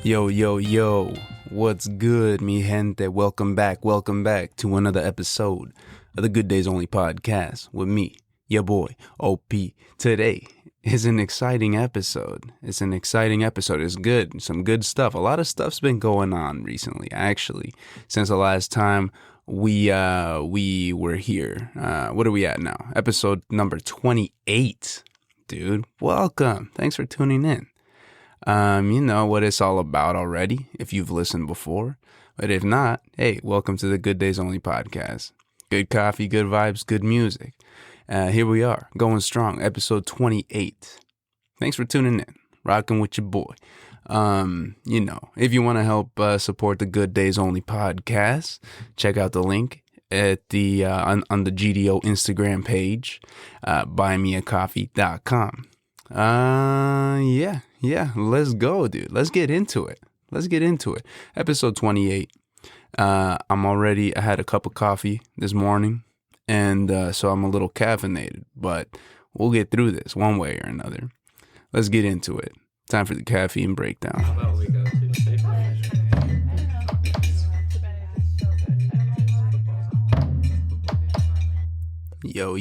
Yo, yo, yo, what's good, mi gente? Welcome back to another episode of the Good Days Only podcast with me, your boy, OP. Today is an exciting episode. It's good, some good stuff. A lot of stuff's been going on recently, actually, since the last time we were here. What are we at now? Episode number 28. Dude, welcome. Thanks for tuning in. You know what it's all about already if you've listened before. But if not, hey, welcome to the Good Days Only podcast. Good coffee, good vibes, good music. Here we are, going strong, episode 28. Thanks for tuning in, rocking with your boy. You know, if you want to help support the Good Days Only podcast, check out the link at the on the GDO Instagram page, buymeacoffee.com. Yeah, let's go, dude. Let's get into it. Episode 28. I had a cup of coffee this morning, and so I'm a little caffeinated, but we'll get through this one way or another. Let's get into it. Time for the caffeine breakdown. Yo.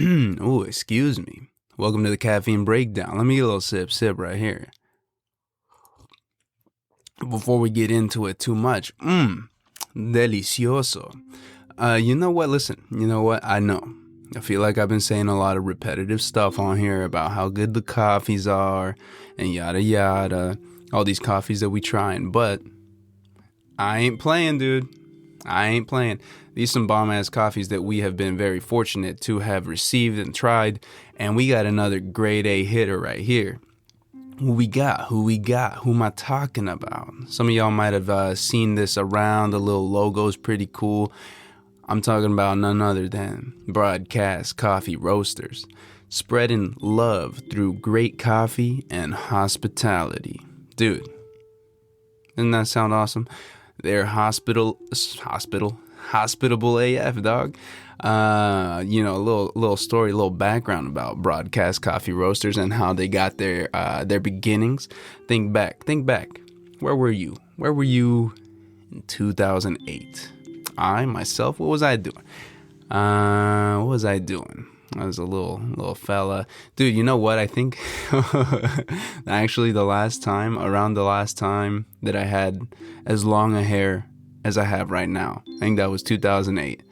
Ooh, excuse me. Welcome to the caffeine breakdown. Let me get a little sip right here. Before we get into it too much, delicioso. You know what? Listen, you know what? I know. I feel like I've been saying a lot of repetitive stuff on here about how good the coffees are and yada yada. All these coffees that we trying, but I ain't playing, dude. I ain't playing. These some bomb-ass coffees that we have been very fortunate to have received and tried, and we got another grade A hitter right here. Who we got? Who am I talking about? Some of y'all might have seen this around. The little logo's pretty cool. I'm talking about none other than Broadcast Coffee Roasters, spreading love through great coffee and hospitality. Dude, doesn't that sound awesome? They're hospitable AF, dog. You know, a little story, a little background about Broadcast Coffee Roasters and how they got their beginnings. Think back. Where were you? In 2008? I myself, what was I doing? I was a little fella. Dude, you know what? I think actually around the last time that I had as long a hair as I have right now, I think that was 2008.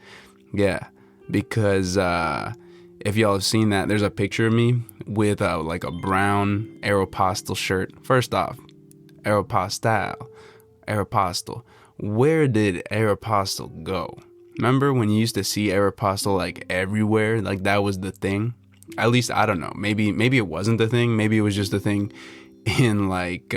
Yeah, because if y'all have seen that, there's a picture of me with like a brown Aeropostale shirt. First off, Aeropostale. Where did Aeropostale go? Remember when you used to see Aeropostale like everywhere? Like that was the thing? At least, I don't know. Maybe it wasn't the thing. Maybe it was just the thing in like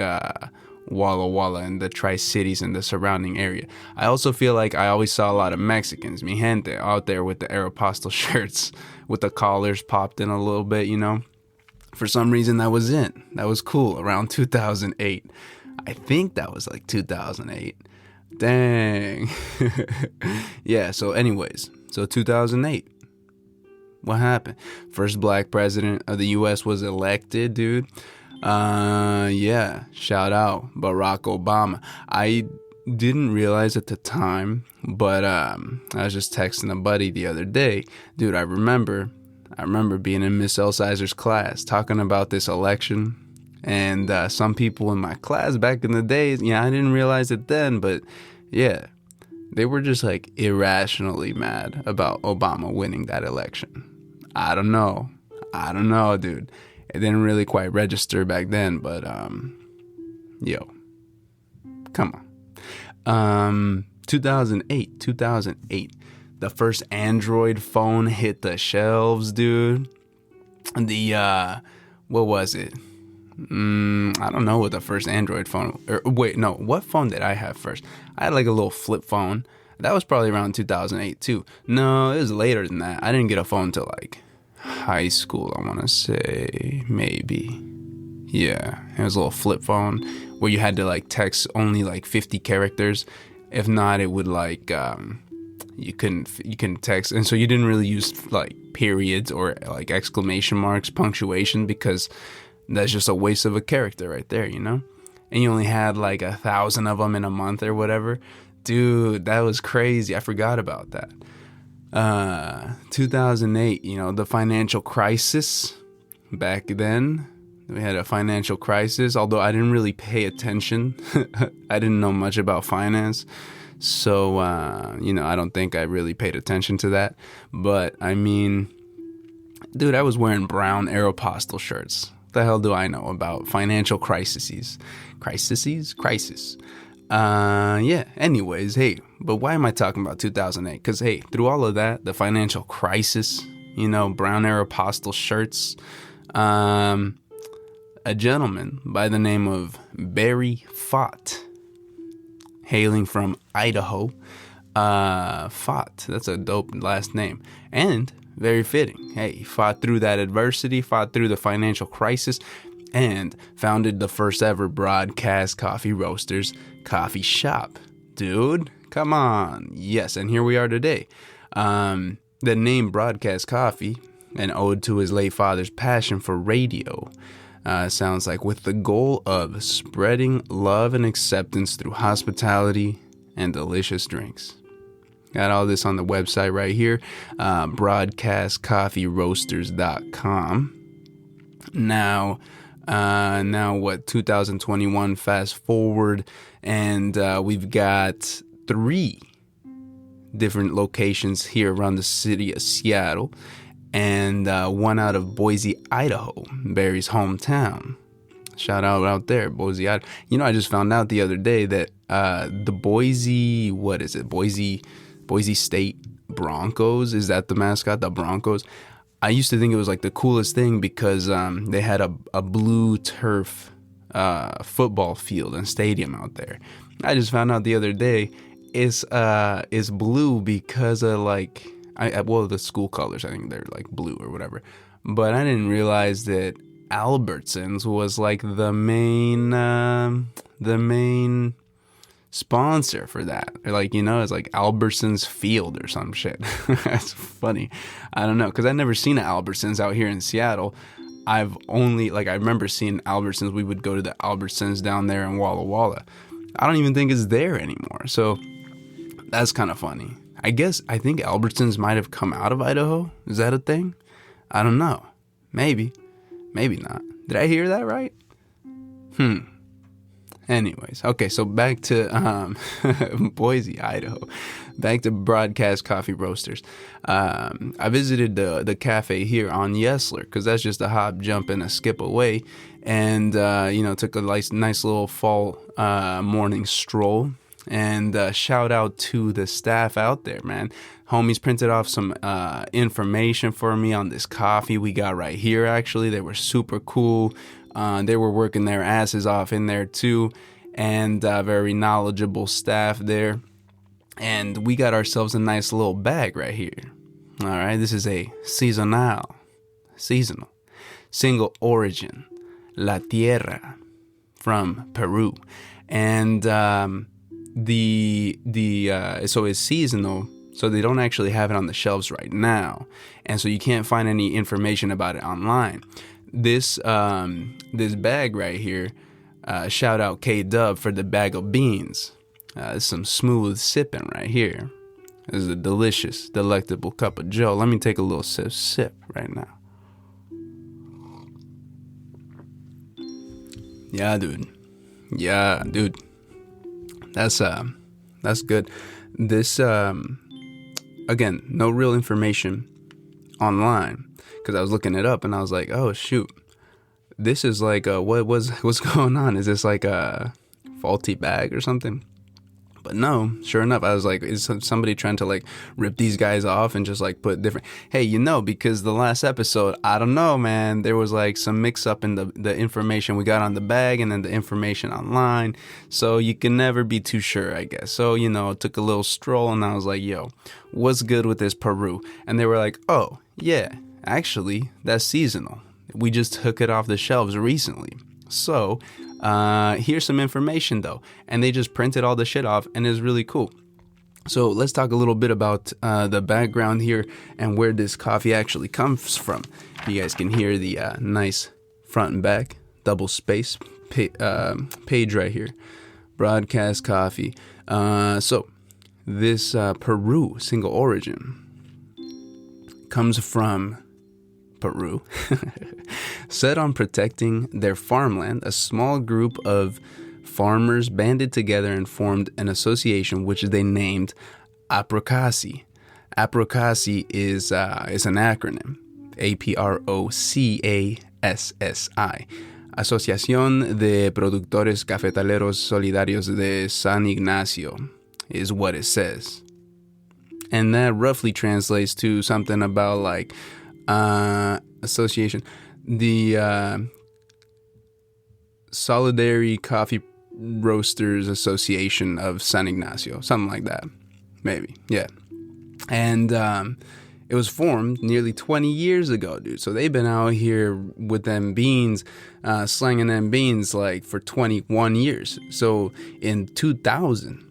Walla Walla and the Tri-Cities and the surrounding area. I also feel like I always saw a lot of Mexicans, mi gente, out there with the Aeropostale shirts with the collars popped in a little bit, you know? For some reason, that was in. That was cool around 2008. I think that was like 2008. Dang. Yeah, so anyways, 2008. What happened? First black president of the U.S. was elected, dude. Yeah, shout out Barack Obama. I didn't realize at the time, but I was just texting a buddy the other day. Dude, I remember being in Miss Elsizer's class talking about this election. And some people in my class back in the days, yeah, I didn't realize it then, but yeah, they were just like irrationally mad about Obama winning that election. I don't know, dude. It didn't really quite register back then, but yo, come on. 2008, the first Android phone hit the shelves, dude. What was it? I don't know what the first Android phone, what phone did I have first? I had like a little flip phone. That was probably around 2008 too. No, it was later than that. I didn't get a phone till like high school, I want to say, maybe. Yeah, it was a little flip phone where you had to like text only like 50 characters. If not, it would like, you couldn't text. And so you didn't really use like periods or like exclamation marks, punctuation, because that's just a waste of a character right there, you know? and you only had like 1,000 of them in a month or whatever. Dude, that was crazy. I forgot about that. 2008, the financial crisis. Back then, we had a financial crisis, although I didn't really pay attention. I didn't know much about finance. So, I don't think I really paid attention to that. But, I mean, dude, I was wearing brown Aeropostale shirts. What the hell do I know about financial crises? Crisis. Anyways, hey, but why am I talking about 2008? Because, hey, through all of that, the financial crisis, brown Aeropostale shirts, a gentleman by the name of Barry Fott, hailing from Idaho, Fott, that's a dope last name, and very fitting. Hey, he fought through that adversity, fought through the financial crisis, and founded the first ever Broadcast Coffee Roasters coffee shop. Dude, come on. Yes, and here we are today. The name Broadcast Coffee, an ode to his late father's passion for radio, sounds like with the goal of spreading love and acceptance through hospitality and delicious drinks. Got all this on the website right here, broadcastcoffeeroasters.com. Now what, 2021, fast forward, and we've got 3 different locations here around the city of Seattle, and one out of Boise, Idaho, Barry's hometown. Shout out there, Boise, Idaho. I just found out the other day that the Boise State Broncos, is that the mascot, the Broncos? I used to think it was like the coolest thing because they had a blue turf football field and stadium out there. I just found out the other day it's blue because of like the school colors. I think they're like blue or whatever. But I didn't realize that Albertsons was like the main sponsor for that. Like, it's like Albertsons Field or some shit. That's funny. I don't know, because I've never seen an Albertsons out here in Seattle. I've only, I remember seeing Albertsons. We would go to the Albertsons down there in Walla Walla. I don't even think it's there anymore. So that's kind of funny. I think Albertsons might have come out of Idaho. Is that a thing? I don't know. Maybe not. Did I hear that right? Anyways, okay, so back to Boise, Idaho. Back to Broadcast Coffee Roasters. I visited the cafe here on Yesler because that's just a hop, jump, and a skip away. And, took a nice little fall morning stroll. And shout out to the staff out there, man. Homies printed off some information for me on this coffee we got right here, actually. They were super cool. They were working their asses off in there too, and very knowledgeable staff there. And we got ourselves a nice little bag right here. All right, this is a seasonal, single origin, La Tierra, from Peru, and so it's seasonal. So they don't actually have it on the shelves right now, and so you can't find any information about it online. This bag right here, shout out K-Dub for the bag of beans. Some smooth sipping right here. This is a delicious, delectable cup of joe. Let me take a little sip right now. Yeah, dude. That's good. This, again, no real information online, because I was looking it up and I was like, oh shoot, this is like what's going on? Is this like a faulty bag or something? But no, sure enough, I was like, is somebody trying to like rip these guys off and just like put different, hey, because the last episode, I don't know, man, there was like some mix up in the information we got on the bag and then the information online. So you can never be too sure, I guess. So, took a little stroll and I was like, yo, what's good with this Peru? And they were like, oh yeah, actually that's seasonal. We just took it off the shelves recently. So, here's some information though, and they just printed all the shit off, and it's really cool. So let's talk a little bit about the background here and where this coffee actually comes from. You guys can hear the nice front and back double space page right here. Broadcast coffee. So this Peru single origin comes from Peru. Set on protecting their farmland, a small group of farmers banded together and formed an association which they named Aprocasi. Aprocasi is an acronym. APROCASSI. Asociación de Productores Cafetaleros Solidarios de San Ignacio is what it says. And that roughly translates to something about like association. The Solidary Coffee Roasters Association of San Ignacio. Something like that. Maybe. Yeah. And it was formed nearly 20 years ago, dude. So they've been out here with them beans, slanging them beans like for 21 years. So in 2000,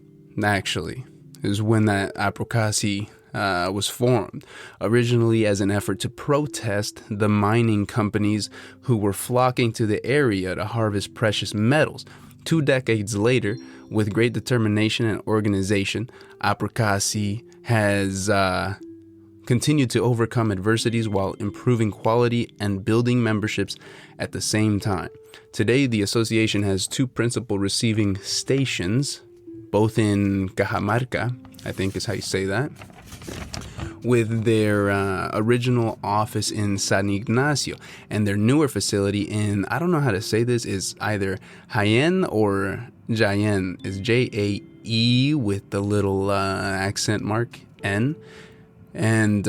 actually, is when that Aprocasi was formed, originally as an effort to protest the mining companies who were flocking to the area to harvest precious metals. 2 decades later, with great determination and organization, Aprocasi has continued to overcome adversities while improving quality and building memberships at the same time. Today, the association has 2 principal receiving stations, both in Cajamarca, I think is how you say that, with their original office in San Ignacio, and their newer facility in, I don't know how to say this, is either Jaén or Jaén, is Jae with the little accent mark, N. And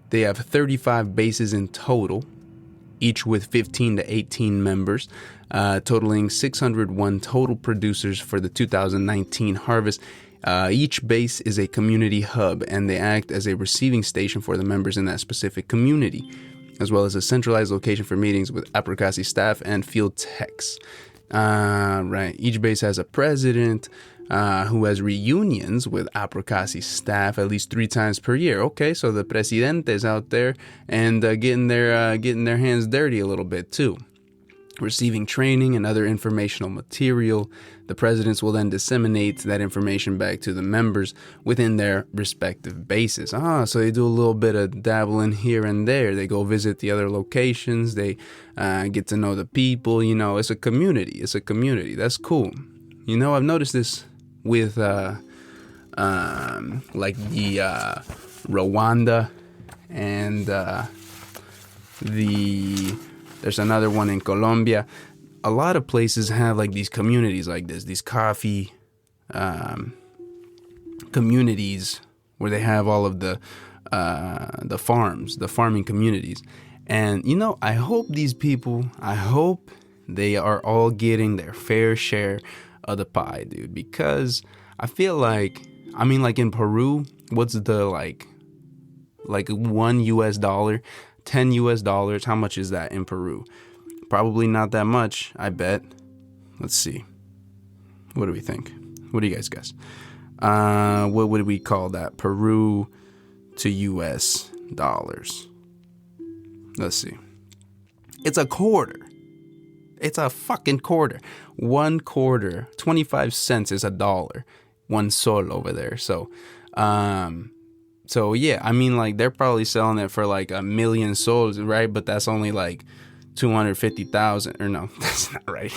they have 35 bases in total, each with 15 to 18 members, totaling 601 total producers for the 2019 harvest. Each base is a community hub, and they act as a receiving station for the members in that specific community, as well as a centralized location for meetings with Aprocasi staff and field techs. Right. Each base has a president who has reunions with Aprocasi staff at least 3 times per year. Okay, so the presidente is out there and getting their hands dirty a little bit too. Receiving training and other informational material. The presidents will then disseminate that information back to the members within their respective bases. So they do a little bit of dabbling here and there. They go visit the other locations. They get to know the people. You know, it's a community. That's cool. You know, I've noticed this with like the Rwanda and there's another one in Colombia. A lot of places have like these communities like this, these coffee communities where they have all of the farms, the farming communities. And, you know, I hope they are all getting their fair share of the pie, dude, because I feel like, I mean, like in Peru, what's the like $1, $10, how much is that in Peru? Probably not that much, I bet. Let's see. What do we think? What do you guys guess? What would we call that? Peru to US dollars. Let's see. It's a quarter. It's a fucking quarter. 1 quarter, 25 cents is $1. 1 sol over there. So yeah, I mean, like, they're probably selling it for like 1 million sols, right? But that's only like 250,000, or no, that's not right.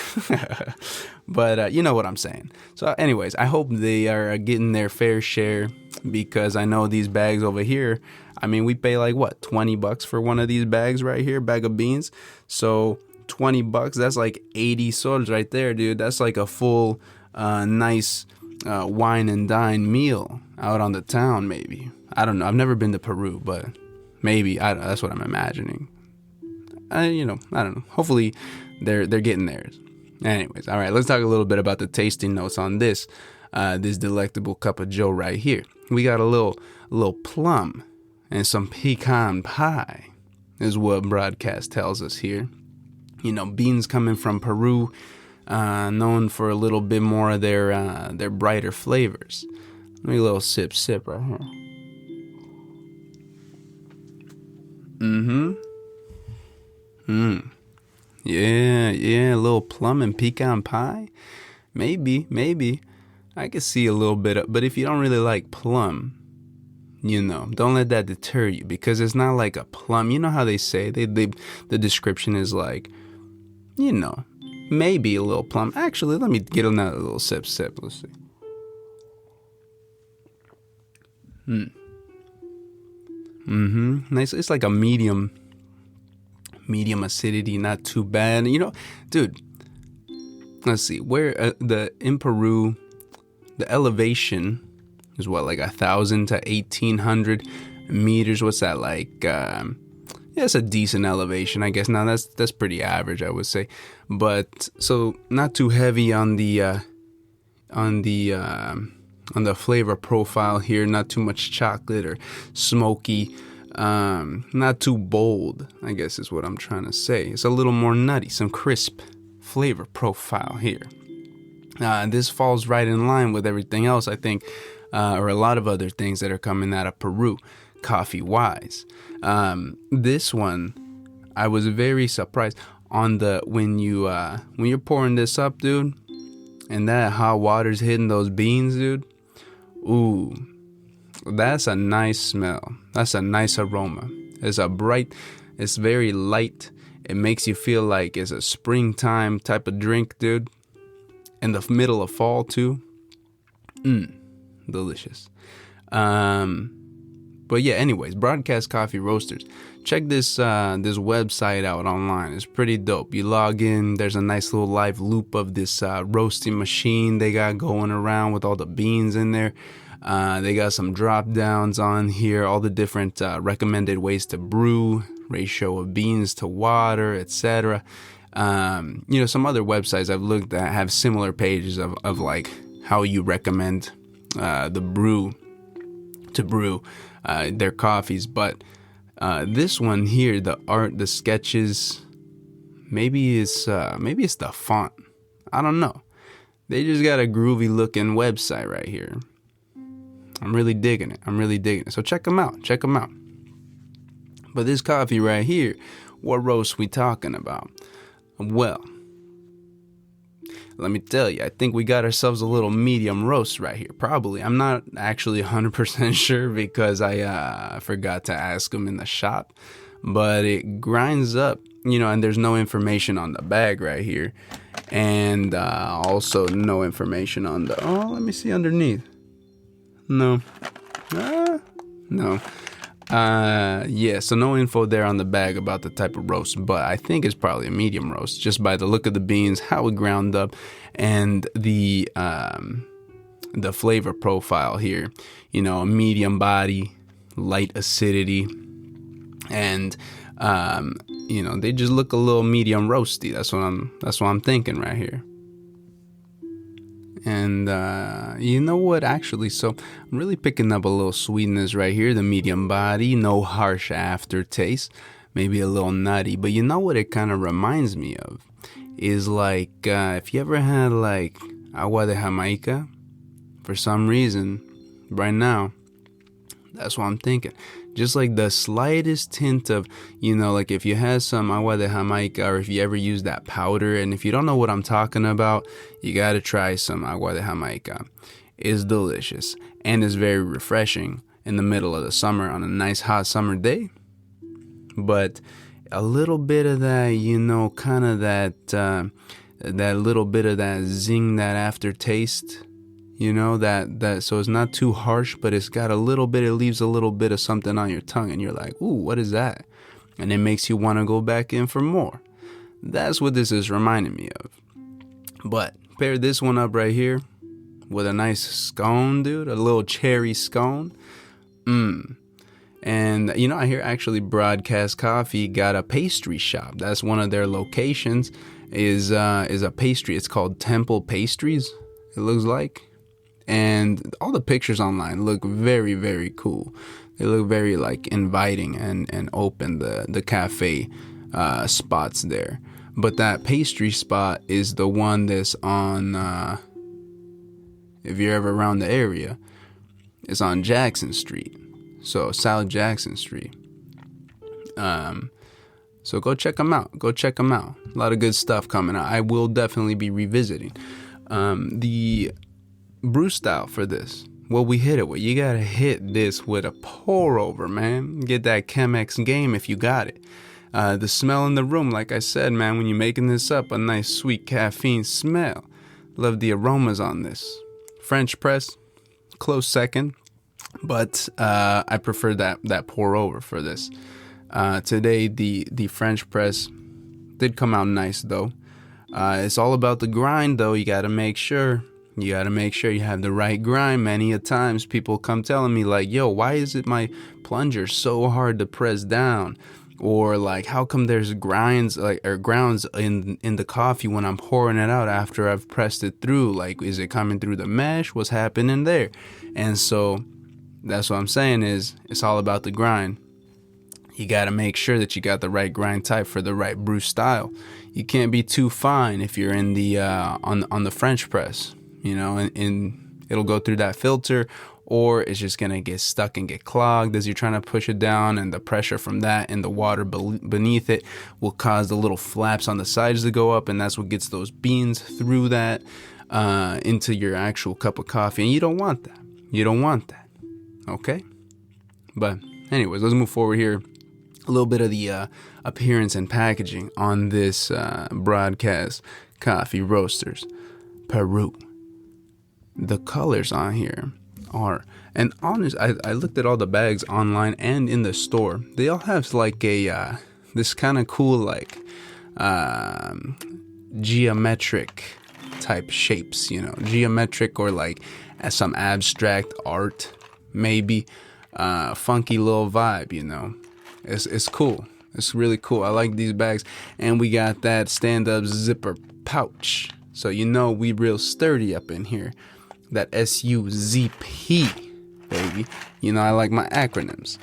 But you know what I'm saying. So anyways, I hope they are getting their fair share, because I know these bags over here, I mean, we pay like what, $20 for one of these bags right here, bag of beans. So $20, that's like 80 sols right there, dude. That's like a full nice wine and dine meal out on the town, maybe. I don't know. I've never been to Peru, but maybe that's what I'm imagining. I don't know. Hopefully they're getting theirs. Anyways, all right, let's talk a little bit about the tasting notes on this delectable cup of joe right here. We got a little plum and some pecan pie is what broadcast tells us here. You know, beans coming from Peru, known for a little bit more of their brighter flavors. Let me a little sip right here. Yeah, a little plum and pecan pie. Maybe. I could see a little bit of, but if you don't really like plum, don't let that deter you, because it's not like a plum. You know how they say the description is like, maybe a little plum. Actually, let me get another little sip. Let's see. Nice. It's like a medium acidity, not too bad. Dude. Let's see. Where in Peru, the elevation is what, like 1,000 to 1,800 meters. What's that like? It's a decent elevation, I guess. Now that's pretty average, I would say. But so not too heavy on the flavor profile here. Not too much chocolate or smoky. Not too bold, I guess is what I'm trying to say. It's a little more nutty, some crisp flavor profile here. This falls right in line with everything else, I think, or a lot of other things that are coming out of Peru, coffee wise. This one, I was very surprised on when you're pouring this up, dude, and that hot water's hitting those beans, dude. Ooh, that's a nice smell. That's a nice aroma. It's very light. It makes you feel like it's a springtime type of drink, dude. In the middle of fall, too. Delicious. But yeah, anyways, Broadcast Coffee Roasters. Check this website out online. It's pretty dope. You log in. There's a nice little live loop of this roasting machine they got going around with all the beans in there. They got some drop downs on here, all the different recommended ways to brew, ratio of beans to water, etc. Some other websites I've looked at have similar pages of like how you recommend to brew their coffees. But this one here, the art, the sketches, maybe it's the font. I don't know. They just got a groovy looking website right here. I'm really digging it. So check them out. But this coffee right here, what roast we talking about? Well, let me tell you, I think we got ourselves a little medium roast right here. Probably. I'm not actually 100% sure because I forgot to ask them in the shop. But it grinds up, and there's no information on the bag right here. And also no information on let me see underneath. No. No. So no info there on the bag about the type of roast, but I think it's probably a medium roast just by the look of the beans, how it ground up, and the flavor profile here. A medium body, light acidity, and they just look a little medium roasty. That's what I'm thinking right here. And you know what, actually, so I'm really picking up a little sweetness right here, the medium body, no harsh aftertaste, maybe a little nutty. But you know what it kind of reminds me of is like if you ever had like agua de Jamaica, for some reason, right now, that's what I'm thinking. Just like the slightest hint of, like if you had some agua de Jamaica, or if you ever use that powder, and if you don't know what I'm talking about, you got to try some agua de Jamaica. It's delicious and it's very refreshing in the middle of the summer on a nice hot summer day. But a little bit of that, kind of that little bit of that zing, that aftertaste. That so it's not too harsh, but it's got it leaves a little bit of something on your tongue, and you're like, ooh, what is that? And it makes you want to go back in for more. That's what this is reminding me of. But pair this one up right here with a nice scone, dude, a little cherry scone. And I hear actually Broadcast Coffee got a pastry shop. That's one of their locations is a pastry. It's called Temple Pastries, it looks like. And all the pictures online look very, very cool. They look very like inviting and open, the cafe spots there. But that pastry spot is the one that's on, if you're ever around the area, it's on Jackson Street. So South Jackson Street. So go check them out. Go check them out. A lot of good stuff coming out. I will definitely be revisiting. The brew style for this, what we hit it with. You gotta hit this with a pour over, man. Get that Chemex game if you got it. The smell in the room, like I said, man, when you're making this up, a nice sweet caffeine smell. Love the aromas on this. French press, close second, but I prefer that pour over for this. Today, the French press did come out nice, though. It's all about the grind, though. You gotta make sure you have the right grind. Many a times people come telling me like, yo, why is it my plunger so hard to press down? Or like, how come there's grounds in the coffee when I'm pouring it out after I've pressed it through? Like, is it coming through the mesh? What's happening there? And so that's what I'm saying is it's all about the grind. You got to make sure that you got the right grind type for the right brew style. You can't be too fine if you're in the on the French press, and it'll go through that filter, or it's just going to get stuck and get clogged as you're trying to push it down, and the pressure from that and the water beneath it will cause the little flaps on the sides to go up, and that's what gets those beans through that into your actual cup of coffee, and you don't want that. Okay? But anyways, let's move forward here. A little bit of the appearance and packaging on this broadcast coffee roasters. Peru. The colors on here are, and honest, I looked at all the bags online and in the store. They all have like a this kind of cool like geometric type shapes, geometric or like some abstract art, maybe funky little vibe, It's cool. It's really cool. I like these bags. And we got that stand-up zipper pouch. So we real sturdy up in here. That SUZP, baby. I like my acronyms.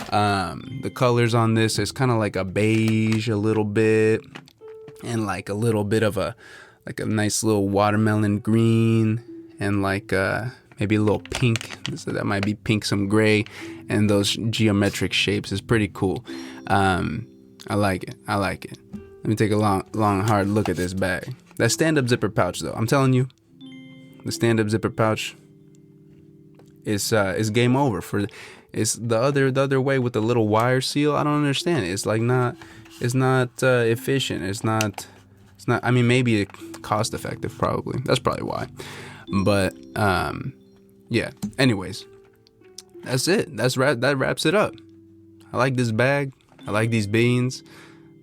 The colors on this is kind of like a beige a little bit. And like a little bit of a nice little watermelon green. And like maybe a little pink. So that might be pink, some gray. And those geometric shapes is pretty cool. I like it. Let me take a long, hard look at this bag. That stand-up zipper pouch, though, I'm telling you, the stand-up zipper pouch is game over. It's the other way with the little wire seal. I don't understand it. It's like it's not efficient. It's not. I mean, maybe cost effective. Probably. That's probably why. But yeah. Anyways. That's it. That wraps it up. I like this bag. I like these beans.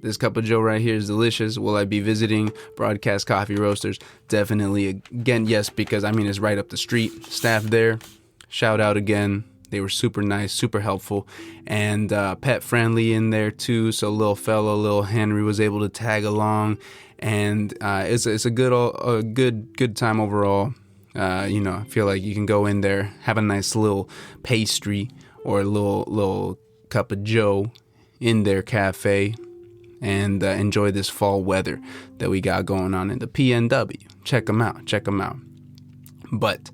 This cup of joe right here is delicious. Will I be visiting Broadcast Coffee Roasters? Definitely. Again, yes, because it's right up the street. Staff there. Shout out again. They were super nice, super helpful, and pet friendly in there too. So little Henry was able to tag along, and it's a good time overall. I feel like you can go in there, have a nice little pastry or a little cup of joe in their cafe, and enjoy this fall weather that we got going on in the PNW. Check them out. But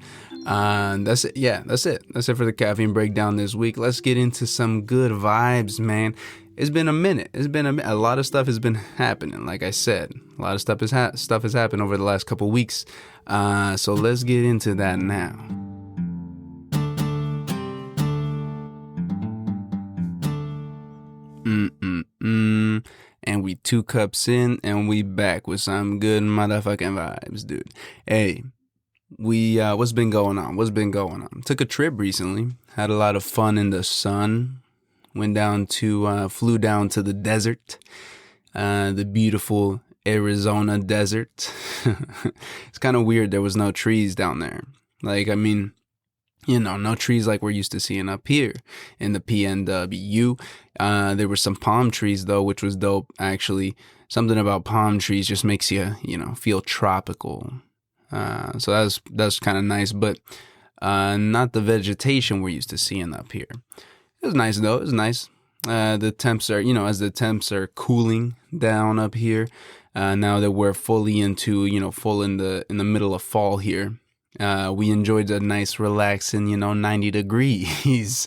that's it. Yeah, that's it. That's it for the caffeine breakdown this week. Let's get into some good vibes, man. It's been a minute. A lot of stuff has been happening. Like I said, a lot of stuff has happened over the last couple weeks. So let's get into that now. And we 2 cups in, and we back with some good motherfucking vibes, dude. Hey, what's been going on? Took a trip recently. Had a lot of fun in the sun. Flew down to the desert, the beautiful Arizona desert. It's kind of weird. There was no trees down there. No trees like we're used to seeing up here in the PNW. There were some palm trees though, which was dope. Actually, something about palm trees just makes you, feel tropical. So that's kind of nice, but not the vegetation we're used to seeing up here. It was nice though. It was nice. The temps are, as the temps are cooling down up here. Now that we're fully into, full in the middle of fall here. We enjoyed a nice relaxing, 90 degrees.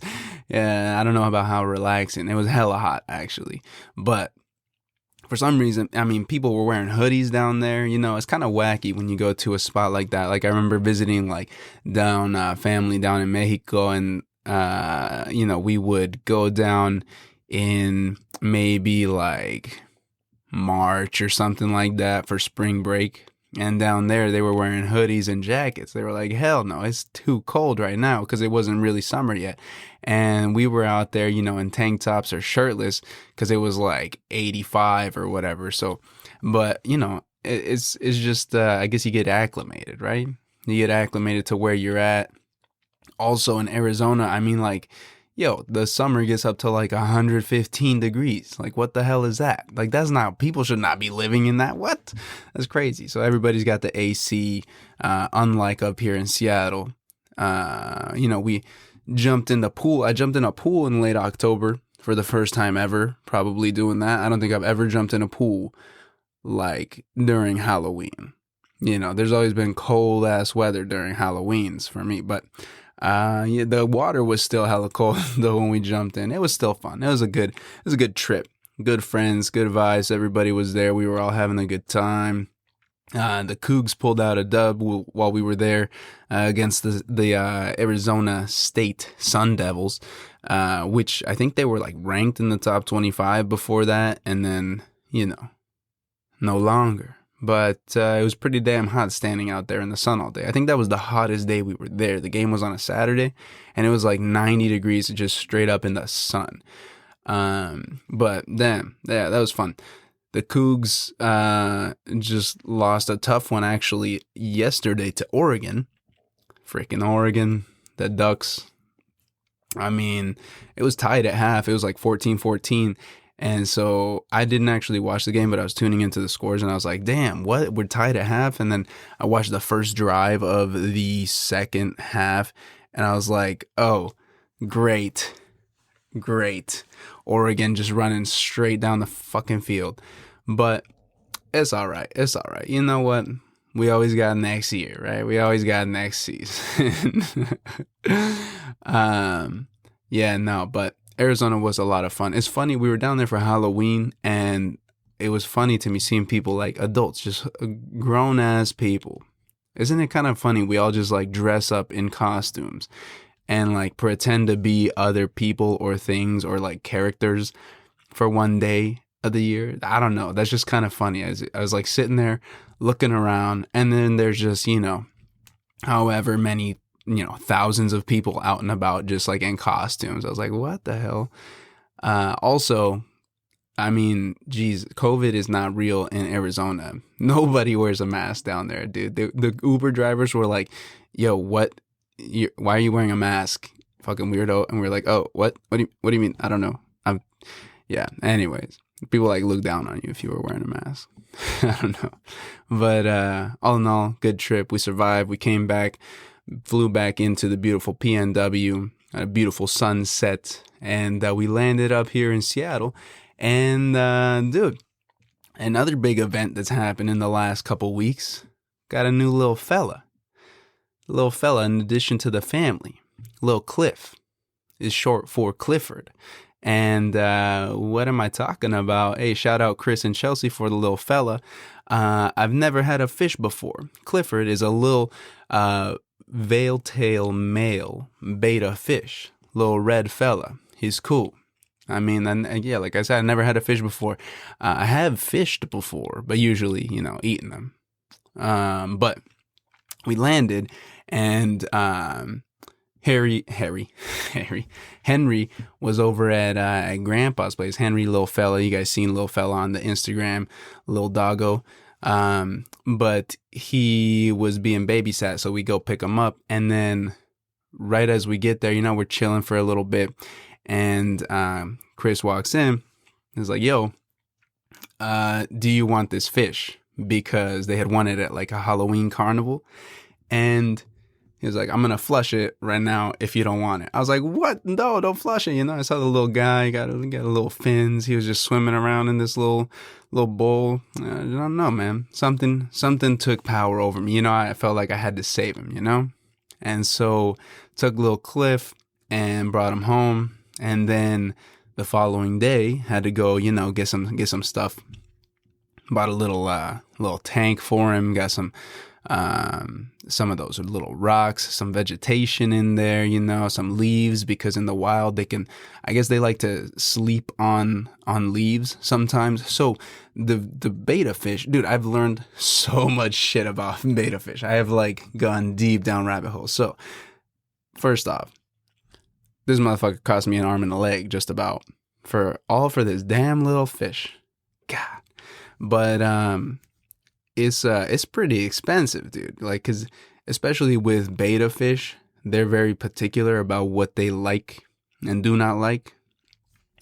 I don't know about how relaxing. It was hella hot actually, but For some reason, I mean, people were wearing hoodies down there. You know, it's kind of wacky when you go to a spot like that. Like I remember visiting like down family down in Mexico, and you know, we would go down in maybe like March or something like that for spring break. And down there, they were wearing hoodies and jackets. They were like, hell no, it's too cold right now, because it wasn't really summer yet. And we were out there, you know, in tank tops or shirtless because it was like 85 or whatever. So, but, you know, it's just, I guess you get acclimated, right? You get acclimated to where you're at. Also in Arizona, I mean, like, yo, the summer gets up to like 115 degrees. Like, what the hell is that? Like, that's not, people should not be living in that. What? That's crazy. So everybody's got the AC, unlike up here in Seattle. You know, we jumped in the pool. I jumped in a pool in late October for the first time ever, probably doing that. I don't think I've ever jumped in a pool like during Halloween. You know, there's always been cold ass weather during Halloweens for me, but yeah, the water was still hella cold though when we jumped in. It was still fun. It was a good trip. Good friends, good vibes. Everybody was there. We were all having a good time. The Cougs pulled out a dub while we were there against the Arizona State Sun Devils, which I think they were like ranked in the top 25 before that, and then, you know, no longer. But it was pretty damn hot standing out there in the sun all day. I think that was the hottest day we were there. The game was on a Saturday, and it was like 90 degrees just straight up in the sun. But damn, yeah, that was fun. The Cougs just lost a tough one actually yesterday to Oregon. Freaking Oregon. The Ducks. I mean, it was tied at half. It was like 14-14. And so I didn't actually watch the game, but I was tuning into the scores, and I was like, damn, what? We're tied at half? And then I watched the first drive of the second half, and I was like, oh, great. Oregon just running straight down the fucking field. But it's all right. It's all right. You know what? We always got next year, right? We always got next season. Yeah, no, but Arizona was a lot of fun. It's funny, we were down there for Halloween, and it was funny to me seeing people like adults, just grown ass people. Isn't it kind of funny? We all just like dress up in costumes and like pretend to be other people or things or like characters for one day of the year. I don't know. That's just kind of funny. I was like sitting there looking around, and then there's just, you know, however many, you know, thousands of people out and about just like in costumes. I was like, what the hell? Also, I mean, geez, COVID is not real in Arizona. Nobody wears a mask down there, dude. The Uber drivers were like, yo, why are you wearing a mask? Fucking weirdo. And we're like, oh, what? What do you mean? I don't know. Yeah. Anyways, people like look down on you if you were wearing a mask. I don't know. But all in all, good trip. We survived. We came back. Flew back into the beautiful PNW, a beautiful sunset, and we landed up here in Seattle. And dude, another big event that's happened in the last couple weeks, got a new little fella. In addition to the family. Little Cliff is short for Clifford. And what am I talking about? Hey, shout out Chris and Chelsea for the little fella. I've never had a fish before. Clifford is a little veil-tail male beta fish, little red fella. He's cool. I mean, and yeah, like I said, I never had a fish before. I have fished before, but usually, you know, eating them. But we landed, and Henry was over at Grandpa's place. Henry, little fella, you guys seen little fella on the Instagram, little doggo. But he was being babysat, so we go pick him up, and then right as we get there, you know, we're chilling for a little bit, and Chris walks in. He's like, yo, do you want this fish? Because they had won it at like a Halloween carnival, and he was like, I'm gonna flush it right now if you don't want it. I was like, what? No, don't flush it. You know, I saw the little guy, got a little fins. He was just swimming around in this little bowl. I don't know, man. Something took power over me. You know, I felt like I had to save him, you know? And so took little Cliff and brought him home. And then the following day had to go, you know, get some stuff Bought a little tank for him. Got some of those little rocks, some vegetation in there, some leaves, because in the wild I guess they like to sleep on leaves sometimes. So the betta fish, dude, I've learned so much shit about betta fish. I have like gone deep down rabbit holes. So first off, this motherfucker cost me an arm and a leg just about for this damn little fish. God. But it's pretty expensive, dude. Like, cause especially with betta fish, they're very particular about what they like and do not like.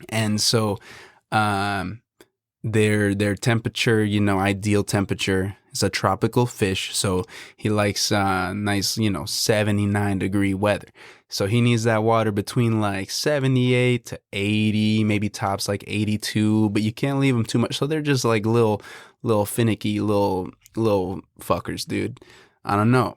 And so, their temperature, ideal temperature is a tropical fish. So he likes, nice, 79-degree weather. So he needs that water between like 78 to 80, maybe tops like 82, but you can't leave them too much. So they're just like little finicky, little fuckers, dude. I don't know.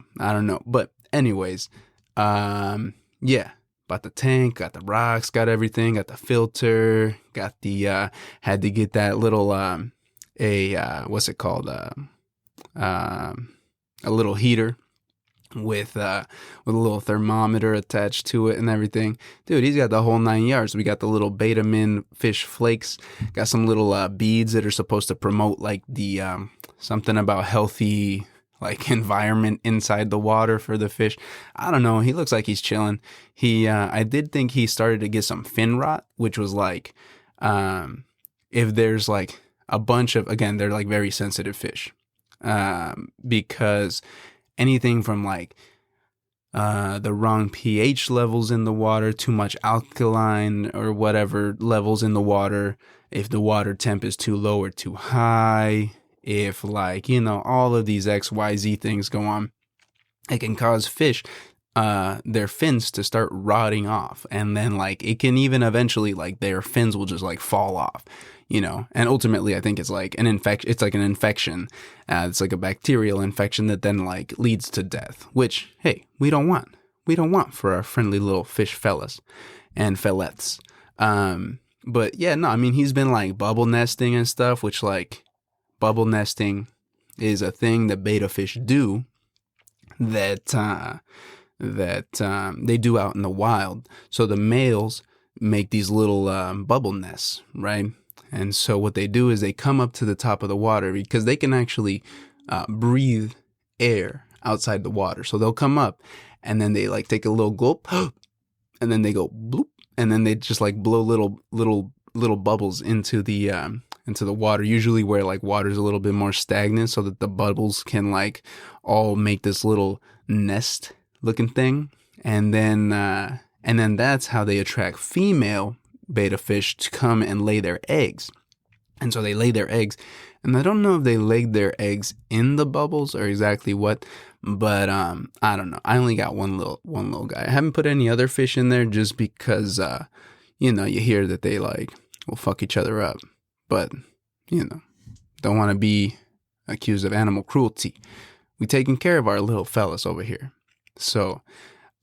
But anyways, yeah, bought the tank, got the rocks, got everything, got the filter, got the, had to get that little, what's it called? A little heater with a little thermometer attached to it and everything. Dude, he's got the whole 9 yards. We got the little betta min fish flakes, got some little beads that are supposed to promote like the something about healthy like environment inside the water for the fish. I don't know, he looks like he's chilling. I did think he started to get some fin rot, which was like if there's like a bunch of, again, they're like very sensitive fish, because anything from like the wrong pH levels in the water, too much alkaline or whatever levels in the water, if the water temp is too low or too high, if like, all of these XYZ things go on, it can cause fish, their fins to start rotting off. And then like, it can even eventually like their fins will just like fall off, and ultimately I think it's like an infection. It's like an infection. It's like a bacterial infection that then like leads to death, which, hey, we don't want for our friendly little fish fellas and fellettes. But yeah, no, I mean, he's been like bubble nesting and stuff, which like bubble nesting is a thing that betta fish do that they do out in the wild. So the males make these little bubble nests, right? And so what they do is they come up to the top of the water because they can actually breathe air outside the water. So they'll come up and then they like take a little gulp and then they go bloop, and then they just like blow little bubbles into the water, usually where like water's a little bit more stagnant, so that the bubbles can like all make this little nest looking thing. And then that's how they attract female betta fish to come and lay their eggs. And so they lay their eggs, and I don't know if they laid their eggs in the bubbles or exactly what, but I don't know. I only got one little guy. I haven't put any other fish in there just because you hear that they like will fuck each other up, but don't want to be accused of animal cruelty. We taking care of our little fellas over here. So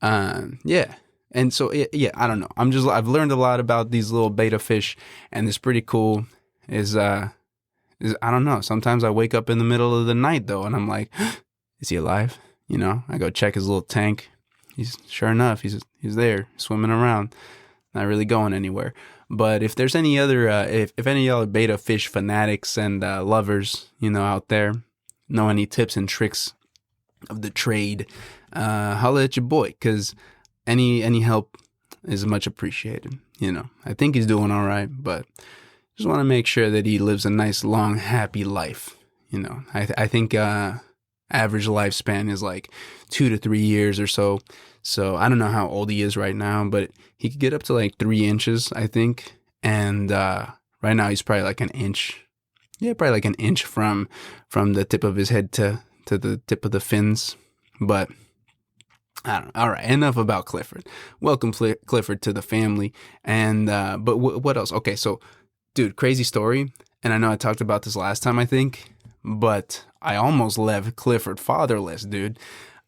yeah. And so, yeah, I don't know. I've learned a lot about these little betta fish, and it's pretty cool. Is I don't know. Sometimes I wake up in the middle of the night though, and I'm like, is he alive? I go check his little tank. Sure enough, he's there swimming around, not really going anywhere. But if there's any other, if any other betta fish fanatics and lovers, out there, know any tips and tricks of the trade, holla at your boy, because any help is much appreciated. I think he's doing all right, but just want to make sure that he lives a nice, long, happy life. I think average lifespan is like 2 to 3 years or so. So I don't know how old he is right now, but he could get up to like 3 inches, I think. And right now he's probably like an inch. Yeah, probably like an inch from the tip of his head to the tip of the fins. But I don't know. All right, enough about Clifford. Welcome Clifford to the family. And but what else? Okay, so dude, crazy story. And I know I talked about this last time, I think, but I almost left Clifford fatherless, dude.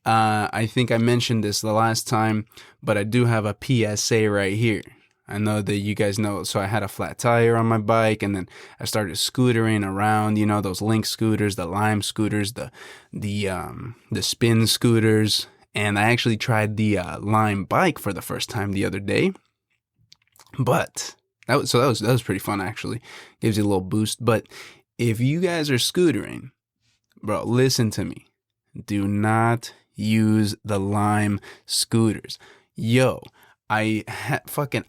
I think I mentioned this the last time, but I do have a PSA right here. I know that you guys know. So I had a flat tire on my bike, and then I started scootering around. You know, those Link scooters, the Lime scooters, the spin scooters, and I actually tried the Lime bike for the first time the other day. But that was pretty fun actually. Gives you a little boost. But if you guys are scootering, bro, listen to me. Do not use the Lime scooters. Yo, I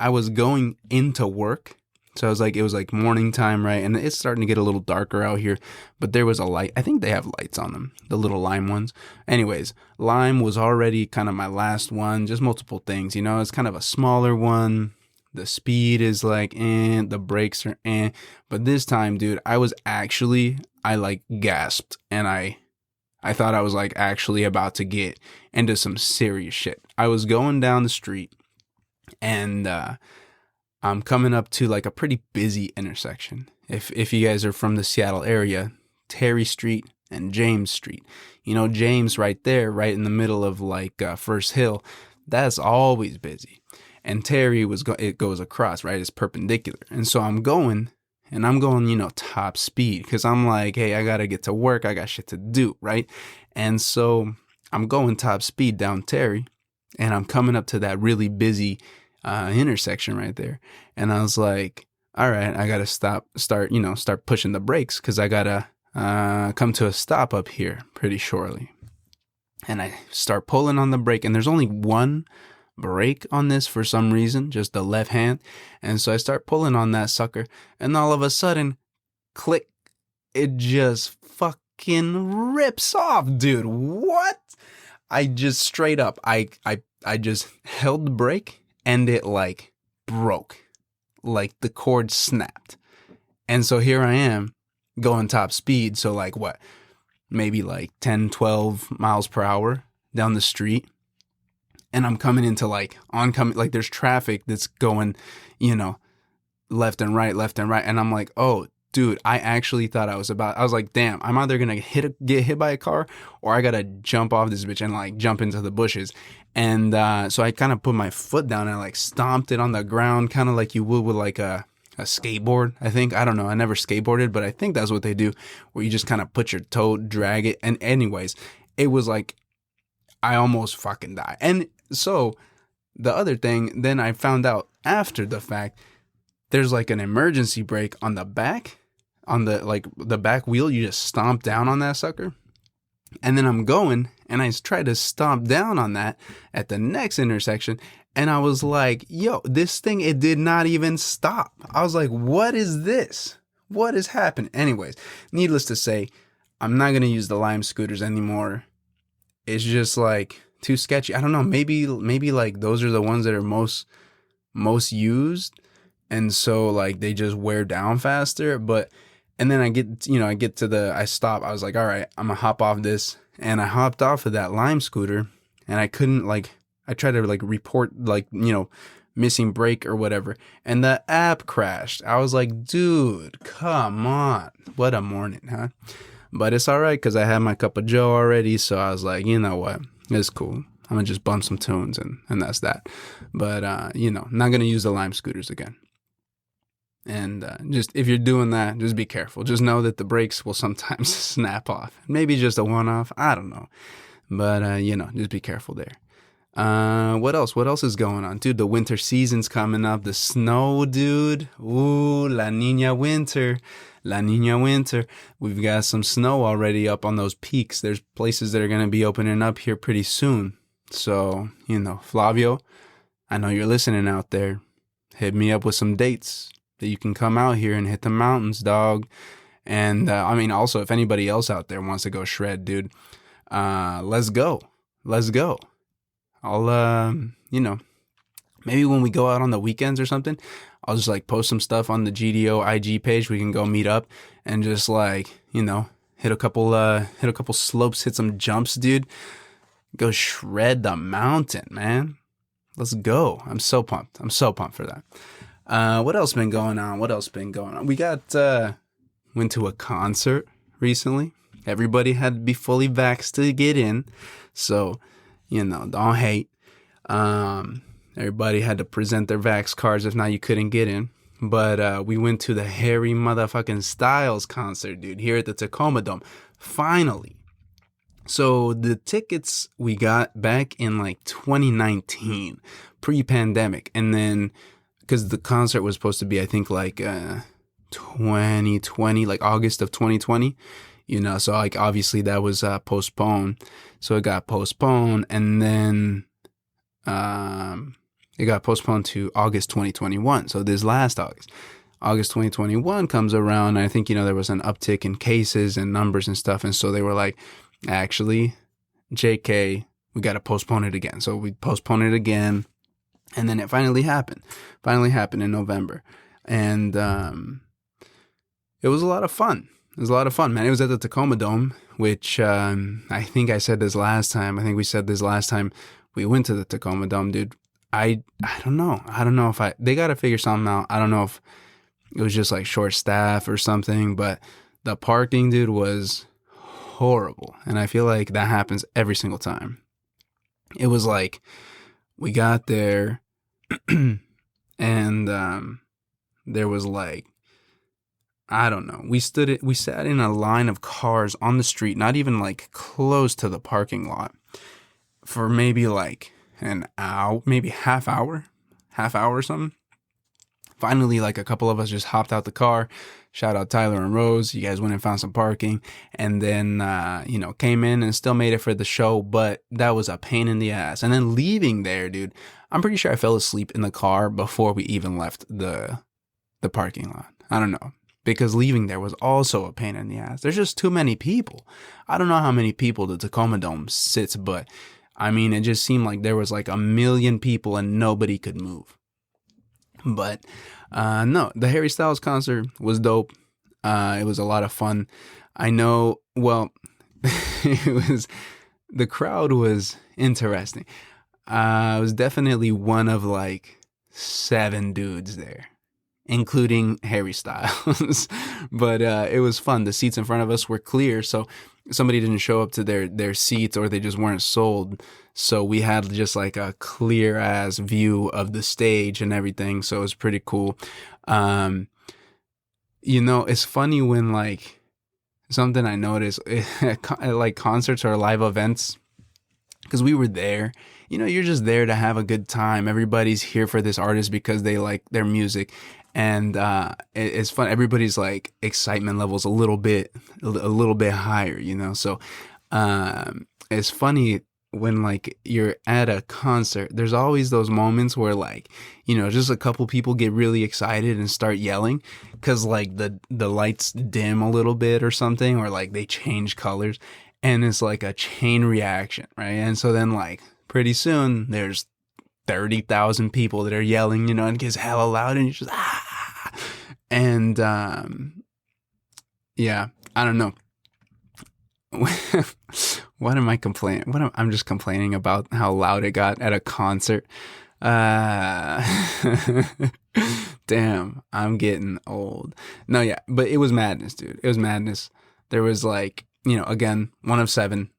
was going into work. So it was like morning time, right? And it's starting to get a little darker out here, but there was a light. I think they have lights on them, the little Lime ones. Anyways, Lime was already kind of my last one, just multiple things, you know, it's kind of a smaller one. The speed is like, the brakes are, but this time, dude, I like gasped, and I thought I was like actually about to get into some serious shit. I was going down the street, and I'm coming up to like a pretty busy intersection. If you guys are from the Seattle area, Terry Street and James Street, you know, James right there, right in the middle of like First Hill, that's always busy. And Terry it goes across, right? It's perpendicular. And so I'm going, you know, top speed, because I'm like, hey, I got to get to work. I got shit to do, right? And so I'm going top speed down Terry, and I'm coming up to that really busy intersection right there. And I was like, all right, I got to start pushing the brakes, because I got to come to a stop up here pretty shortly. And I start pulling on the brake, and there's only one brake on this for some reason, just the left hand. And so I start pulling on that sucker, and all of a sudden, click, it just fucking rips off, dude. What? I just straight up, I just held the brake, and it like broke, like the cord snapped. And so here I am going top speed. So like what, maybe like 10, 12 miles per hour down the street. And I'm coming into like oncoming, like there's traffic that's going, you know, left and right. And I'm like, oh, dude, I actually thought I was like, damn, I'm either going to get hit by a car, or I got to jump off this bitch and like jump into the bushes. And so I kind of put my foot down and like stomped it on the ground, kind of like you would with like a skateboard, I think. I don't know. I never skateboarded, but I think that's what they do, where you just kind of put your toe, drag it. And anyways, it was like, I almost fucking died. And so the other thing, then I found out after the fact, there's like an emergency brake on the back, on the back wheel. You just stomp down on that sucker. And then I'm going, and I tried to stomp down on that at the next intersection. And I was like, yo, this thing, it did not even stop. I was like, what is this? What is happening? Anyways, needless to say, I'm not going to use the Lime scooters anymore. It's just like too sketchy. I don't know. Maybe like those are the ones that are most used. And so like they just wear down faster. And then I stop. I was like, all right, I'm gonna hop off this. And I hopped off of that Lime scooter, and I couldn't I tried to report missing brake or whatever. And the app crashed. I was like, dude, come on. What a morning, huh? But it's all right, because I had my cup of joe already. So I was like, you know what? It's cool. I'm going to just bump some tunes, and that's that. But, not going to use the Lime scooters again. And just if you're doing that, just be careful. Just know that the brakes will sometimes snap off. Maybe just a one-off. I don't know. But, just be careful there. What else? What else is going on? Dude, the winter season's coming up. The snow, dude. Ooh, La Niña winter. La Niña winter. We've got some snow already up on those peaks. There's places that are going to be opening up here pretty soon. So, Flavio, I know you're listening out there. Hit me up with some dates that you can come out here and hit the mountains, dog. And, also, if anybody else out there wants to go shred, dude, let's go. Let's go. I'll, maybe when we go out on the weekends or something, I'll just post some stuff on the GDO IG page. We can go meet up and just hit a couple slopes, hit some jumps, dude. Go shred the mountain, man. Let's go. I'm so pumped. For that. What else been going on? We went to a concert recently. Everybody had to be fully vaxxed to get in. So, don't hate. Everybody had to present their Vax cards. If not, you couldn't get in. But we went to the Harry motherfucking Styles concert, dude, here at the Tacoma Dome. Finally. So the tickets we got back in like 2019, pre-pandemic. And then, because the concert was supposed to be, I think, like 2020, like August of 2020. So like obviously that was postponed. So it got postponed, and then it got postponed to August 2021. So this last August 2021 comes around. And I think, there was an uptick in cases and numbers and stuff. And so they were like, actually, JK, we got to postpone it again. So we postponed it again. And then it finally happened in November. And it was a lot of fun. Man. It was at the Tacoma Dome, which I think I said this last time. I think we said this last time we went to the Tacoma Dome, dude. I don't know. If they got to figure something out. I don't know if it was just like short staff or something, but the parking, dude, was horrible. And I feel like that happens every single time. It was like we got there and there was like, I don't know. We sat in a line of cars on the street, not even like close to the parking lot, for maybe like an hour, maybe half hour or something. Finally, like a couple of us just hopped out the car. Shout out Tyler and Rose. You guys went and found some parking, and then, came in and still made it for the show. But that was a pain in the ass. And then leaving there, dude, I'm pretty sure I fell asleep in the car before we even left the parking lot. I don't know. Because leaving there was also a pain in the ass. There's just too many people. I don't know how many people the Tacoma Dome sits, but I mean, it just seemed like there was like 1 million people and nobody could move. But no, the Harry Styles concert was dope. It was a lot of fun. I know, well, the crowd was interesting. It was definitely one of like 7 dudes there, including Harry Styles. But it was fun. The seats in front of us were clear, so somebody didn't show up to their seats, or they just weren't sold. So we had just like a clear ass view of the stage and everything. So it was pretty cool. It's funny when like something I noticed at like concerts or live events, because we were there. You're just there to have a good time. Everybody's here for this artist because they like their music. And it's fun. Everybody's like excitement levels a little bit higher, So it's funny when like you're at a concert. There's always those moments where like, just a couple people get really excited and start yelling because like the lights dim a little bit or something, or like they change colors, and it's like a chain reaction, right? And so then like pretty soon there's 30,000 people that are yelling, and it gets hella loud, and you're just and yeah, I don't know. What am I complaining? I'm just complaining about how loud it got at a concert. Damn, I'm getting old. No, yeah, but it was madness, dude. It was madness. There was like, again, one of 7.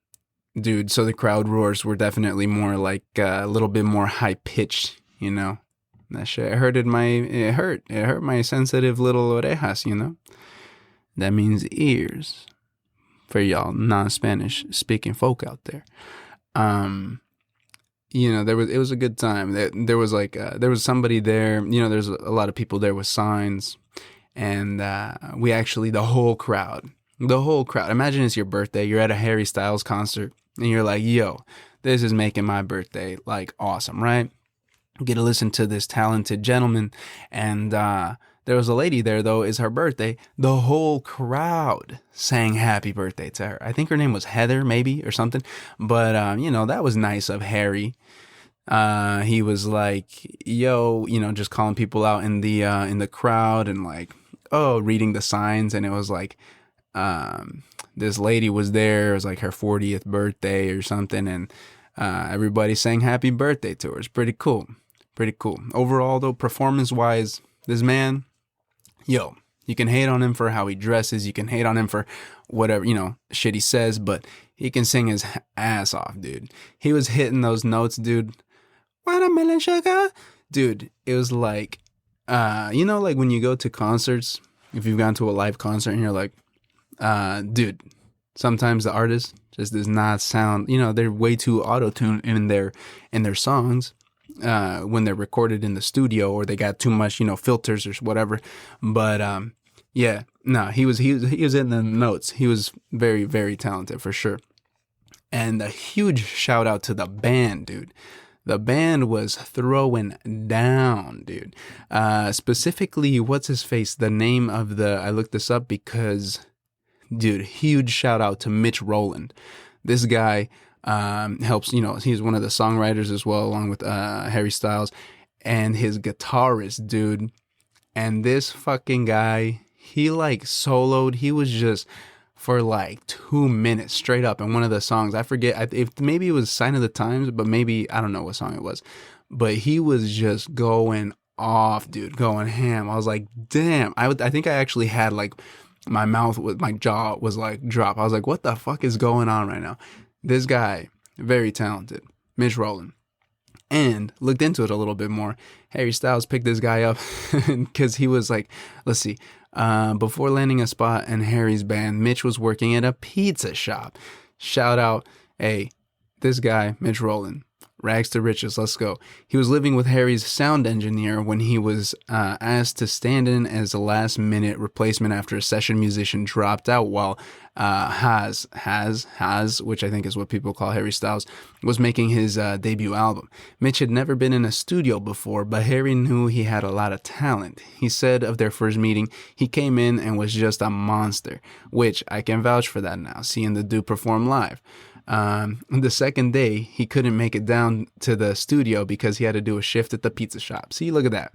Dude, so the crowd roars were definitely more like a little bit more high pitched, That shit it hurt my sensitive little orejas, That means ears for y'all non-Spanish speaking folk out there. It was a good time. There was like there was somebody there, there's a lot of people there with signs, and we actually the whole crowd. Imagine it's your birthday, you're at a Harry Styles concert, and you're like, yo, this is making my birthday like awesome, right? Get to listen to this talented gentleman. And there was a lady there, though. It's her birthday. The whole crowd sang happy birthday to her. I think her name was Heather, maybe, or something. But, that was nice of Harry. He was like, yo, just calling people out in the crowd, and like, reading the signs. And it was like, this lady was there. It was like her 40th birthday or something. And everybody sang happy birthday to her. It's pretty cool. Overall, though, performance-wise, this man, yo, you can hate on him for how he dresses. You can hate on him for whatever, shit he says, but he can sing his ass off, dude. He was hitting those notes, dude. watermelon sugar. Dude, it was like, like when you go to concerts, if you've gone to a live concert and you're like, dude, sometimes the artist just does not sound, they're way too auto-tuned in their songs when they're recorded in the studio, or they got too much, filters or whatever. But yeah, no, he was in the notes. He was very, very talented for sure. And a huge shout out to the band, dude. The band was throwing down, dude. Specifically, what's his face? The name of I looked this up because, dude, huge shout out to Mitch Rowland. This guy helps, he's one of the songwriters as well, along with Harry Styles, and his guitarist, dude. And this fucking guy, he like soloed. He was just for like 2 minutes straight up in one of the songs. I forget if maybe it was Sign of the Times, but maybe I don't know what song it was. But he was just going off, dude, going ham. I was like, damn. I think I actually had like my jaw was like drop. I was like, what the fuck is going on right now? This guy, very talented, Mitch Rowland. And looked into it a little bit more. Harry Styles picked this guy up because he was like, let's see, before landing a spot in Harry's band, Mitch was working at a pizza shop. Shout out, hey, this guy, Mitch Rowland, rags to riches, let's go. He was living with Harry's sound engineer when he was asked to stand in as a last-minute replacement after a session musician dropped out while Has, which I think is what people call Harry Styles, was making his debut album. Mitch had never been in a studio before, but Harry knew he had a lot of talent. He said of their first meeting, he came in and was just a monster, which I can vouch for that now, seeing the dude perform live. The second day, he couldn't make it down to the studio because he had to do a shift at the pizza shop. See, look at that.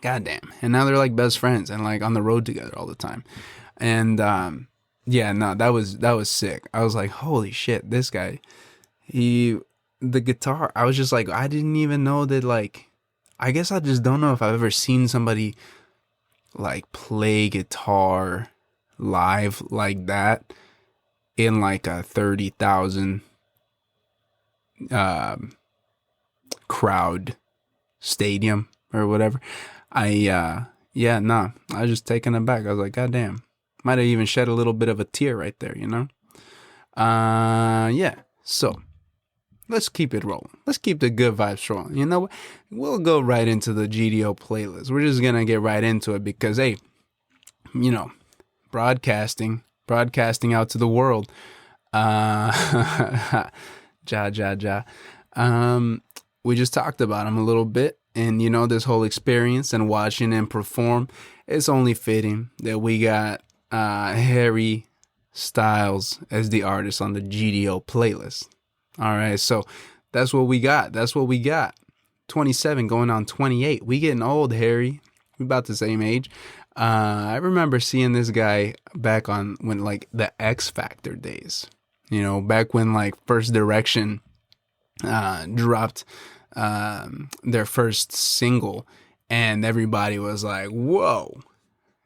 Goddamn. And now they're like best friends and like on the road together all the time. And, yeah, no, that was sick. I was like, holy shit, this guy, the guitar, I was just like, I didn't even know that, like, I guess I just don't know if I've ever seen somebody like play guitar live like that in like a 30,000 crowd stadium or whatever. I was just taken aback. I was like, God damn. Might have even shed a little bit of a tear right there, Yeah. So let's keep it rolling. Let's keep the good vibes rolling. You know what? We'll go right into the GDO playlist. We're just going to get right into it because, hey, broadcasting out to the world. We just talked about him a little bit, and this whole experience and watching him perform, it's only fitting that we got Harry Styles as the artist on the GDO playlist. All right, so that's what we got. 27 going on 28. We getting old, Harry. We about the same age. I remember seeing this guy back on when like the X Factor days, back when like First Direction dropped their first single, and everybody was like, whoa.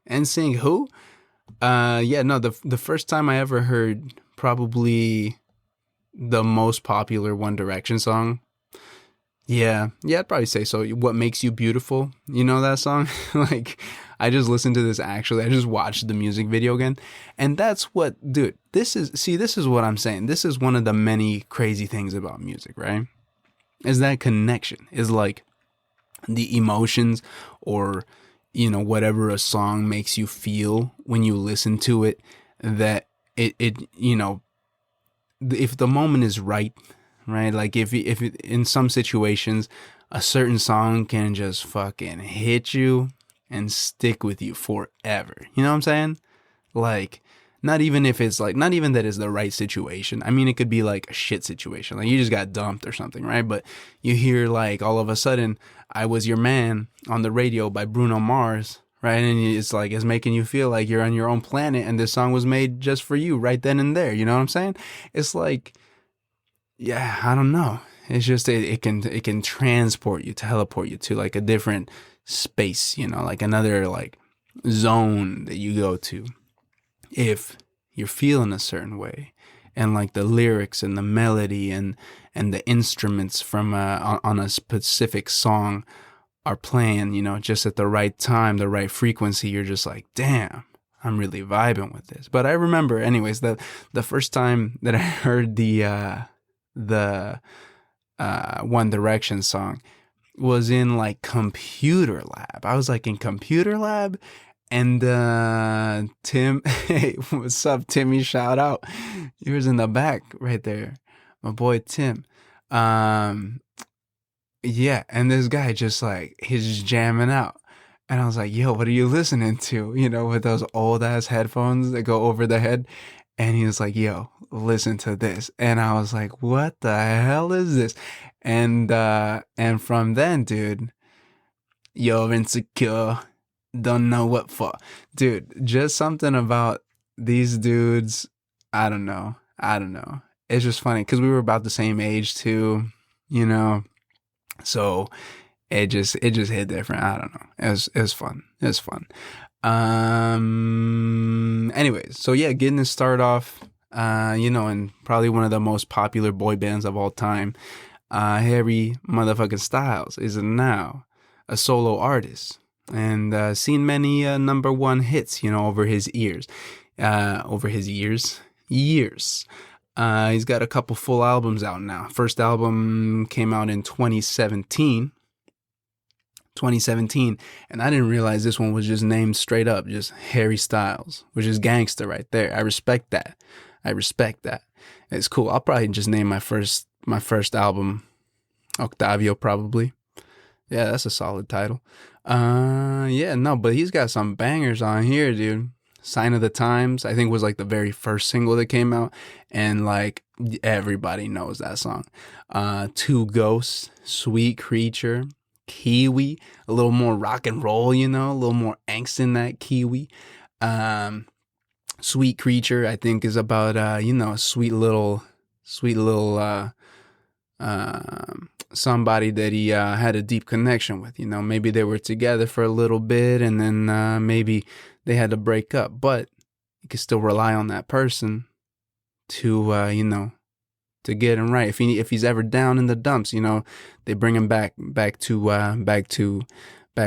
NSYNC who? The first time I ever heard probably the most popular One Direction song. Yeah, I'd probably say so. What Makes You Beautiful? You know that song? Like, I just listened to this actually. I just watched the music video again. And that's what, dude, this is what I'm saying. This is one of the many crazy things about music, right? Is that connection. Is like the emotions or, whatever a song makes you feel when you listen to it, that it if the moment is right, like if in some situations a certain song can just fucking hit you and stick with you forever. You know what I'm saying? Like, not even that it's the right situation. I mean, it could be like a shit situation. Like you just got dumped or something, right? But you hear like all of a sudden, I Was Your Man on the radio by Bruno Mars, right? And it's like, it's making you feel like you're on your own planet and this song was made just for you right then and there. You know what I'm saying? It's like, yeah, I don't know. It's just, it can transport you, teleport you to like a different space, like another like zone that you go to if you're feeling a certain way. and like the lyrics and the melody and the instruments from on a specific song are playing, you know, just at the right time, the right frequency, you're just like, damn, I'm really vibing with this. But I remember, anyways, the first time that I heard the One Direction song was in like computer lab. I was like in computer lab, and Tim, hey, what's up, Timmy? Shout out. He was in the back right there, my boy Tim. Yeah, and this guy just like, he's just jamming out. And I was like, yo, what are you listening to? You know, with those old ass headphones that go over the head. And he was like, yo, listen to this. And I was like, what the hell is this? And from then, dude, you're insecure, don't know what for. Dude, just something about these dudes, I don't know. It's just funny because we were about the same age too, you know. So it just hit different. I don't know. It was fun. Anyways, so yeah, getting this start off, you know, and probably one of the most popular boy bands of all time, Harry motherfucking Styles is now a solo artist and seen many number one hits, you know, over his years. He's got a couple full albums out now. First album came out in 2017, and I didn't realize this one was just named straight up, just Harry Styles, which is gangster right there. I respect that. It's cool. I'll probably just name my first album Octavio, probably. Yeah, that's a solid title. Yeah, no, but he's got some bangers on here, dude. Sign of the Times, I think, was like the very first single that came out, and like everybody knows that song. Two Ghosts, Sweet Creature, Kiwi, a little more rock and roll, you know, a little more angst in that Kiwi. Sweet Creature, I think, is about you know, a sweet little somebody that he had a deep connection with. You know, maybe they were together for a little bit, and then maybe they had to break up, but you can still rely on that person to you know, to get him right. If he's ever down in the dumps, you know, they bring him back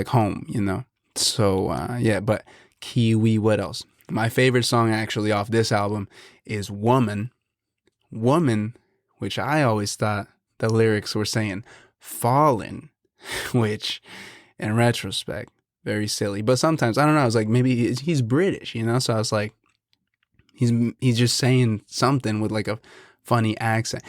home, you know. So yeah, but Kiwi, what else? My favorite song actually off this album is Woman, which I always thought the lyrics were saying fallen, which in retrospect, very silly. But sometimes, I don't know, I was like, maybe he's British, you know? So I was like, he's just saying something with like a funny accent.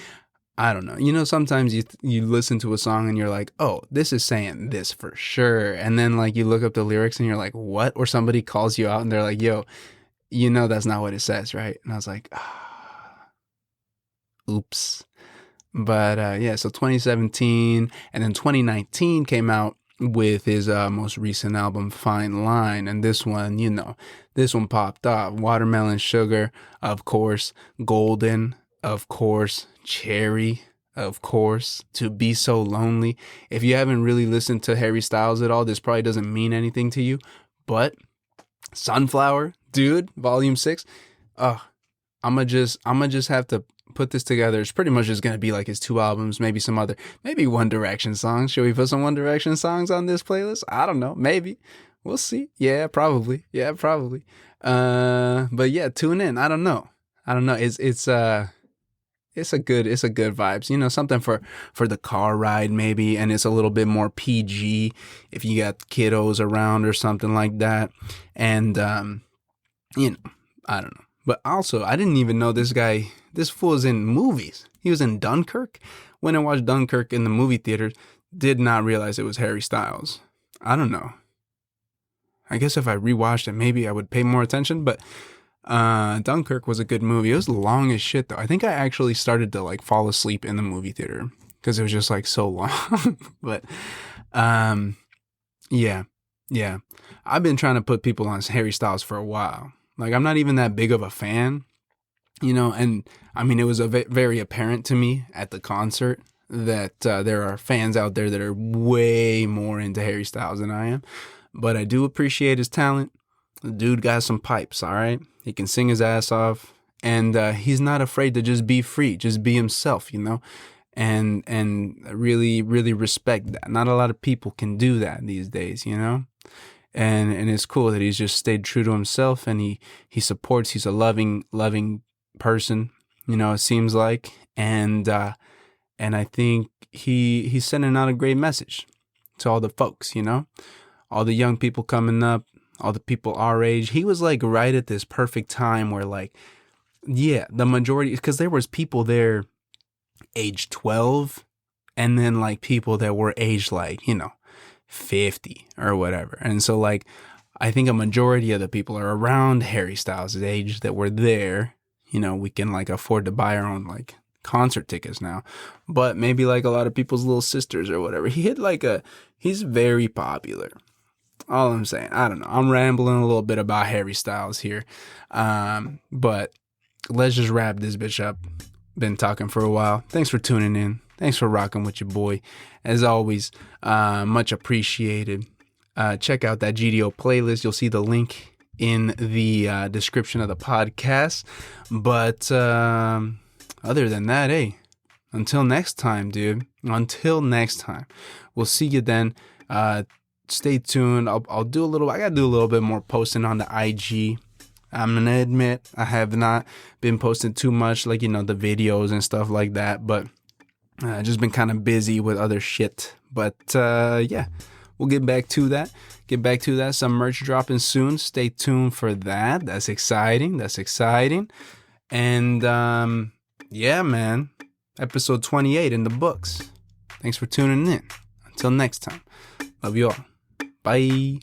I don't know. You know, sometimes you listen to a song and you're like, oh, this is saying this for sure. And then like you look up the lyrics and you're like, what? Or somebody calls you out and they're like, yo, you know that's not what it says, right? And I was like, oops. But yeah, so 2017, and then 2019 came out with his most recent album, Fine Line. And this one, you know, this one popped off. Watermelon Sugar, of course. Golden, of course. Cherry, of course. To Be So Lonely. If you haven't really listened to Harry Styles at all, this probably doesn't mean anything to you. But Sunflower, dude, Volume 6. I'ma just have to put this together. It's pretty much just gonna be like his two albums, maybe One Direction songs. Should we put some One Direction songs on this playlist? I don't know, maybe. We'll see. Yeah, probably. But yeah, tune in. I don't know. It's a good vibes. You know, something for the car ride maybe, and it's a little bit more PG if you got kiddos around or something like that. And you know, I don't know. But also, I didn't even know this fool is in movies. He was in Dunkirk. Went and watched Dunkirk in the movie theater. Did not realize it was Harry Styles. I don't know. I guess if I rewatched it, maybe I would pay more attention. But Dunkirk was a good movie. It was long as shit, though. I think I actually started to like fall asleep in the movie theater because it was just like so long. But yeah. I've been trying to put people on Harry Styles for a while. Like, I'm not even that big of a fan, you know, and I mean, it was very apparent to me at the concert that there are fans out there that are way more into Harry Styles than I am, but I do appreciate his talent. The dude got some pipes, all right? He can sing his ass off, And he's not afraid to just be free, just be himself, you know, and really, really respect that. Not a lot of people can do that these days, you know. And it's cool that he's just stayed true to himself, and he supports. He's a loving person, you know. It seems like, and I think he's sending out a great message to all the folks, you know, all the young people coming up, all the people our age. He was like right at this perfect time where, like, yeah, the majority, because there was people there age 12, and then like people that were aged like, you know, 50 or whatever. And so like I think a majority of the people are around Harry Styles' age that were there. You know, we can like afford to buy our own like concert tickets now. But maybe like a lot of people's little sisters or whatever. He's very popular. All I'm saying, I don't know. I'm rambling a little bit about Harry Styles here. But let's just wrap this bitch up. Been talking for a while. Thanks for tuning in. Thanks for rocking with your boy. As always, much appreciated. Check out that GDO playlist. You'll see the link in the description of the podcast. But other than that, hey, until next time, dude. Until next time. We'll see you then. Stay tuned. I gotta do a little bit more posting on the IG. I'm gonna admit I have not been posting too much, like, you know, the videos and stuff like that, but I've just been kind of busy with other shit. But yeah, we'll get back to that. Some merch dropping soon. Stay tuned for that. That's exciting. And yeah, man, episode 28 in the books. Thanks for tuning in. Until next time, love you all. Bye.